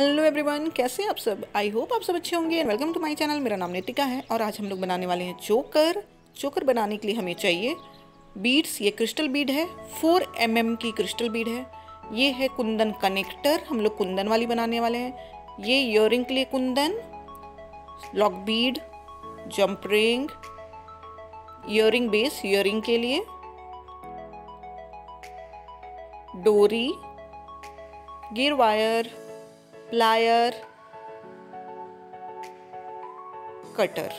Hello everyone, कैसे हैं आप सब। आई होप आप सब अच्छे होंगे and welcome to my channel. मेरा नाम नितिका है और आज हम लोग बनाने वाले हैं चोकर बनाने के लिए हमें चाहिए बीड्स। ये क्रिस्टल बीड है, 4 mm की क्रिस्टल बीड है। ये है कुंदन कनेक्टर, हम लोग कुंदन वाली बनाने वाले हैं। ये ईयरिंग के लिए kundan, lock bead, jump ring, earring base earring के लिए, डोरी, gear wire, plier, cutter.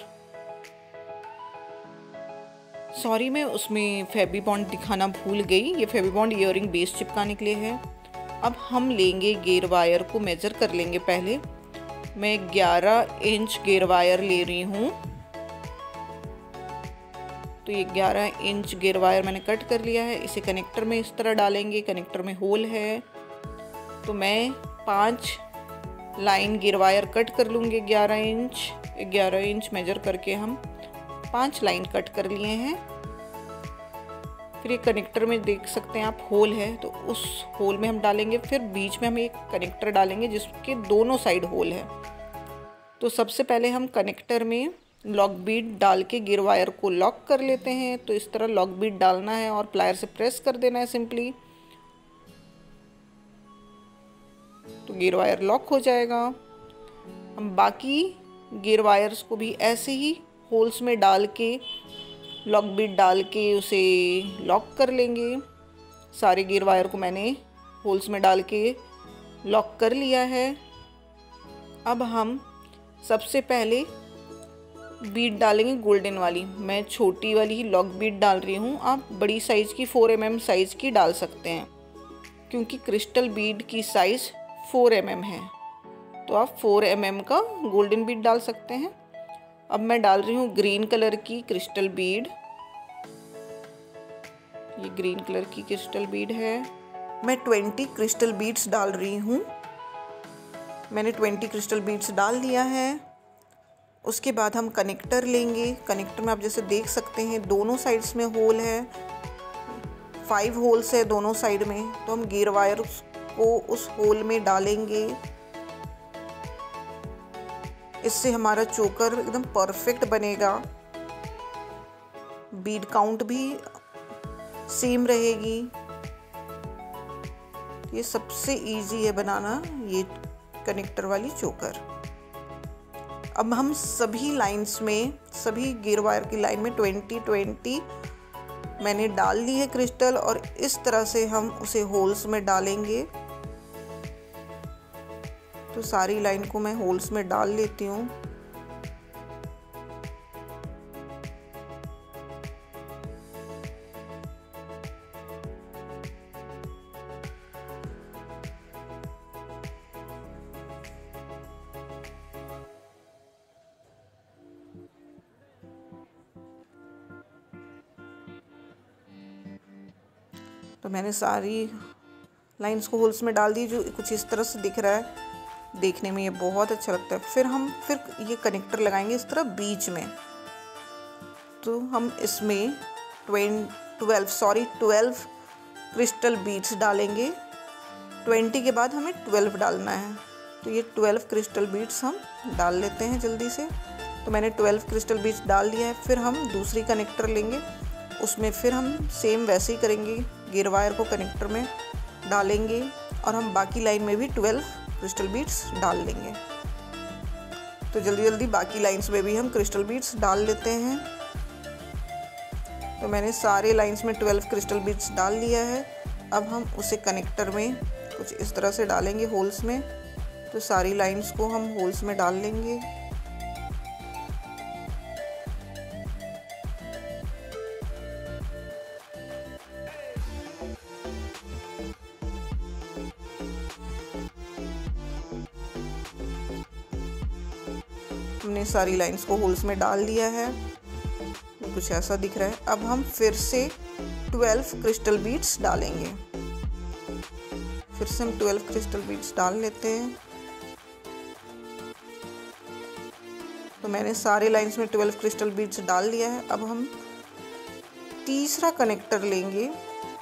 Sorry, मैं उसमें फेबी बॉन्ड दिखाना भूल गई। ये फेबी बॉन्ड ईयरिंग बेस चिपकाने के लिए है। अब हम लेंगे गियर वायर को मेजर कर लेंगे। पहले मैं 11 इंच गियर वायर ले रही हूँ। तो ये 11 इंच गियर वायर मैंने कट कर लिया है। इसे कनेक्टर में इस तरह डालेंगे। कनेक्टर में होल है तो मैं 5 लाइन गियर वायर कट कर लूँगी। 11 इंच मेजर करके हम 5 लाइन कट कर लिए हैं। फिर ये कनेक्टर में देख सकते हैं आप होल है, तो उस होल में हम डालेंगे। फिर बीच में हम एक कनेक्टर डालेंगे जिसके दोनों साइड होल है। तो सबसे पहले हम कनेक्टर में लॉक बीड डाल के गियर वायर को लॉक कर लेते हैं। तो इस तरह लॉक बीड डालना है और प्लायर से प्रेस कर देना है सिंपली। तो गियर वायर लॉक हो जाएगा। हम बाकी गियर वायर्स को भी ऐसे ही होल्स में डाल के लॉक बीड डाल के उसे लॉक कर लेंगे। सारे गियर वायर को मैंने होल्स में डाल के लॉक कर लिया है। अब हम सबसे पहले बीड डालेंगे गोल्डन वाली। मैं छोटी वाली ही लॉक बीड डाल रही हूँ। आप बड़ी साइज़ की 4 mm साइज़ की डाल सकते हैं, क्योंकि क्रिस्टल बीड की साइज़ 4 mm है। तो आप 4 mm का गोल्डन बीड डाल सकते हैं। अब मैं डाल रही हूँ ग्रीन कलर की क्रिस्टल बीड। ये ग्रीन कलर की क्रिस्टल बीड है। मैं 20 क्रिस्टल बीड्स डाल रही हूँ। मैंने 20 क्रिस्टल बीड्स डाल दिया है। उसके बाद हम कनेक्टर लेंगे। कनेक्टर में आप जैसे देख सकते हैं दोनों साइड्स में होल है, 5 होल्स है दोनों साइड में। तो हम गियर वायर को उस होल में डालेंगे। इससे हमारा चोकर एकदम परफेक्ट बनेगा। बीड काउंट भी सेम रहेगी। ये सबसे इजी है बनाना, ये कनेक्टर वाली चोकर। अब हम सभी लाइंस में, सभी गियर वायर की लाइन में 20 मैंने डाल ली है क्रिस्टल, और इस तरह से हम उसे होल्स में डालेंगे। तो सारी लाइन को मैं होल्स में डाल लेती हूँ। तो मैंने सारी लाइंस को होल्स में डाल दी, जो कुछ इस तरह से दिख रहा है। देखने में ये बहुत अच्छा लगता है। फिर ये कनेक्टर लगाएंगे इस तरह बीच में। तो हम इसमें 12 क्रिस्टल बीड्स डालेंगे। 20 के बाद हमें 12 डालना है। तो ये 12 क्रिस्टल बीड्स हम डाल लेते हैं जल्दी से। तो मैंने 12 क्रिस्टल बीड्स डाल दिया है। फिर हम दूसरी कनेक्टर लेंगे, उसमें फिर हम सेम वैसे ही करेंगे। गियर वायर को कनेक्टर में डालेंगे और हम बाकी लाइन में भी 12 क्रिस्टल बीड्स डाल लेंगे। तो जल्दी जल्दी बाकी लाइंस में भी हम क्रिस्टल बीड्स डाल लेते हैं। तो मैंने सारे लाइंस में 12 क्रिस्टल बीड्स डाल लिया है। अब हम उसे कनेक्टर में कुछ इस तरह से डालेंगे होल्स में। तो सारी लाइंस को हम होल्स में डाल लेंगे। हमने सारी लाइंस को होल्स में डाल दिया है। कुछ ऐसा दिख रहा है। अब हम फिर से 12 क्रिस्टल बीड्स डालेंगे। फिर से हम 12 क्रिस्टल बीड्स डाल लेते हैं। तो मैंने सारे लाइंस में 12 क्रिस्टल बीड्स डाल दिया है। अब हम तीसरा कनेक्टर लेंगे।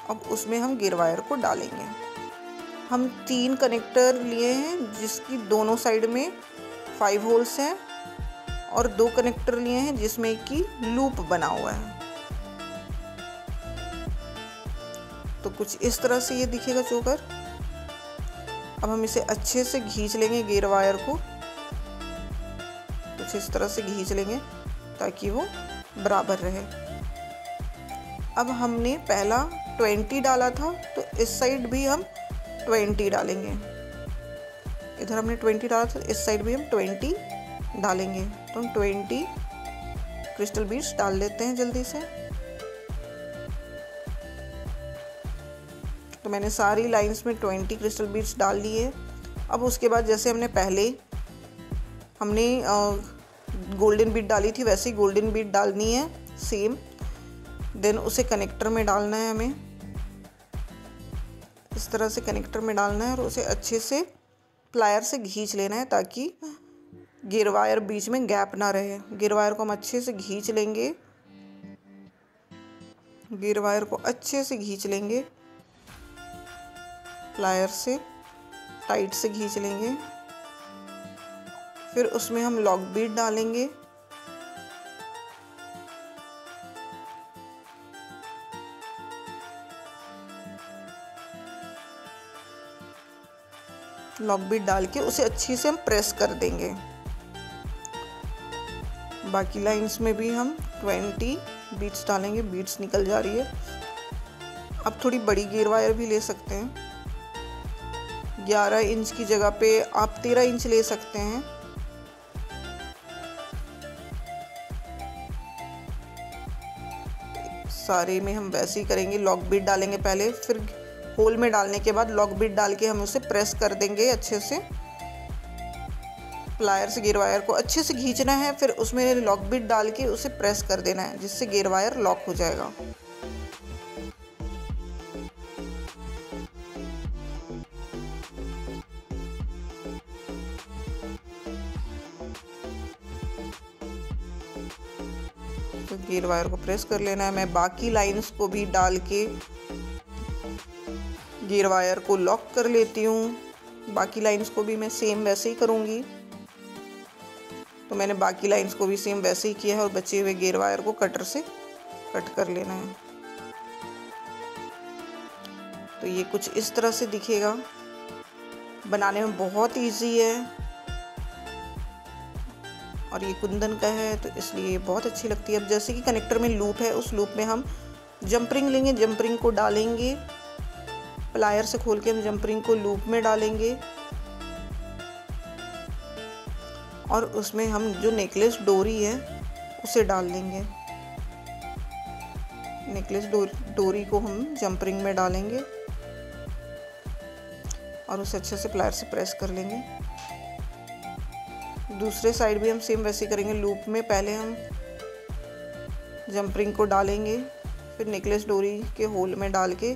अब उसमें हम गियर वायर को डालेंगे। हम 3 कनेक्टर लिए हैं जिसकी दोनों साइड में 5 होल्स हैं और 2 कनेक्टर लिए हैं जिसमें कि लूप बना हुआ है। तो कुछ इस तरह से ये दिखेगा चोकर। अब हम इसे अच्छे से खींच लेंगे गियर वायर को, कुछ इस तरह से खींच लेंगे ताकि वो बराबर रहे। अब हमने पहला 20 डाला था तो इस साइड भी हम 20 डालेंगे। इधर हमने 20 डाला था, इस साइड भी हम 20 डालेंगे। तो हम 20 क्रिस्टल बीड्स डाल लेते हैं जल्दी से। तो मैंने सारी लाइंस में 20 क्रिस्टल बीड्स डाल लिए। अब उसके बाद जैसे हमने गोल्डन बीड डाली थी वैसे ही गोल्डन बीड डालनी है सेम। देन उसे कनेक्टर में डालना है हमें, इस तरह से कनेक्टर में डालना है और उसे अच्छे से प्लायर से खींच लेना है ताकि गियर वायर बीच में गैप ना रहे। गियर वायर को हम अच्छे से खींच लेंगे, गियर वायर को अच्छे से खींच लेंगे, प्लायर से टाइट से खींच लेंगे। फिर उसमें हम लॉक बीड डालेंगे। लॉक बीड डाल के उसे अच्छी से हम प्रेस कर देंगे। बाकी लाइंस में भी हम 20 बीड्स डालेंगे। बीड्स निकल जा रही है। अब थोड़ी बड़ी गियर वायर भी ले सकते हैं। 11 इंच की जगह पे आप 13 इंच ले सकते हैं। सारे में हम वैसे ही करेंगे, लॉक बीड डालेंगे पहले, फिर होल में डालने के बाद लॉक बीड डाल के हम उसे प्रेस कर देंगे अच्छे से। प्लायर से गियर वायर को अच्छे से खींचना है, फिर उसमें लॉक बीड डाल के उसे प्रेस कर देना है जिससे गियर वायर लॉक हो जाएगा। तो गियर वायर को प्रेस कर लेना है। मैं बाकी लाइंस को भी डाल के गियर वायर को लॉक कर लेती हूँ। बाकी लाइंस को भी मैं सेम वैसे ही करूँगी। तो मैंने बाकी लाइंस को भी सेम वैसे ही किया है और बचे हुए गियर वायर को कटर से कट कर लेना है। तो ये कुछ इस तरह से दिखेगा। बनाने में बहुत इजी है और ये कुंदन का है तो इसलिए बहुत अच्छी लगती है। अब जैसे कि कनेक्टर में लूप है, उस लूप में हम जंप रिंग लेंगे, जंप रिंग को डालेंगे, प्लायर से खोल के हम जंप रिंग को लूप में डालेंगे और उसमें हम जो नेकलेस डोरी है उसे डाल देंगे। नेकलेस डोरी को हम जंप रिंग में डालेंगे और उसे अच्छे से प्लायर से प्रेस कर लेंगे। दूसरे साइड भी हम सेम वैसे करेंगे। लूप में पहले हम जंप रिंग को डालेंगे, फिर नेकलेस डोरी के होल में डाल के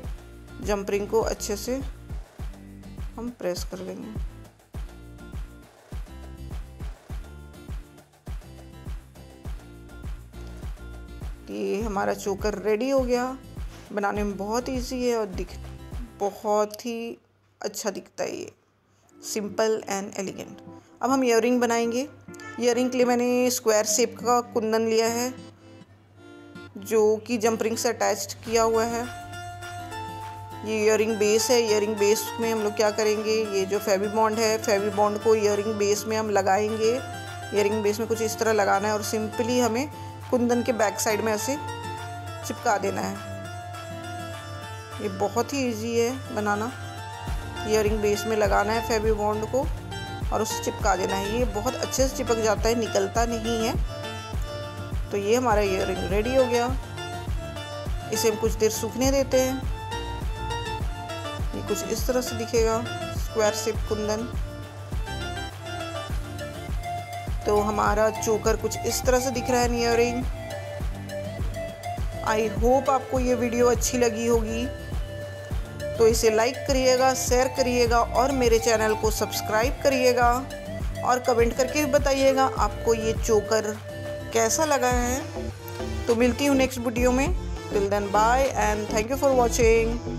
जंप रिंग को अच्छे से हम प्रेस कर लेंगे। ये हमारा चोकर रेडी हो गया। बनाने में बहुत इजी है और बहुत ही अच्छा दिखता है। ये सिंपल एंड एलिगेंट। अब हम ईयरिंग बनाएंगे। ईयरिंग के लिए मैंने स्क्वायर शेप का कुंदन लिया है जो कि जंप रिंग से अटैच्ड किया हुआ है। ये ईयरिंग बेस है। ईयरिंग बेस में हम लोग क्या करेंगे, ये जो फेवी बॉन्ड है, फेवी बॉन्ड को ईयरिंग बेस में हम लगाएंगे। ईयरिंग बेस में कुछ इस तरह लगाना है और सिंपली हमें कुंदन के बैक साइड में ऐसे चिपका देना है। ये बहुत ही इजी है बनाना। ईयरिंग बेस में लगाना है फेवी बॉन्ड को और उसे चिपका देना है। ये बहुत अच्छे से चिपक जाता है, निकलता नहीं है। तो ये हमारा ईयरिंग रेडी हो गया। इसे हम कुछ देर सूखने देते हैं। ये कुछ इस तरह से दिखेगा स्क्वायर शेप कुंदन। तो हमारा चोकर कुछ इस तरह से दिख रहा है ईयरिंग। आई होप आपको ये वीडियो अच्छी लगी होगी। तो इसे लाइक करिएगा, शेयर करिएगा और मेरे चैनल को सब्सक्राइब करिएगा और कमेंट करके भी बताइएगा आपको ये चोकर कैसा लगा है। तो मिलती हूँ नेक्स्ट वीडियो में। Till then bye and thank you for watching.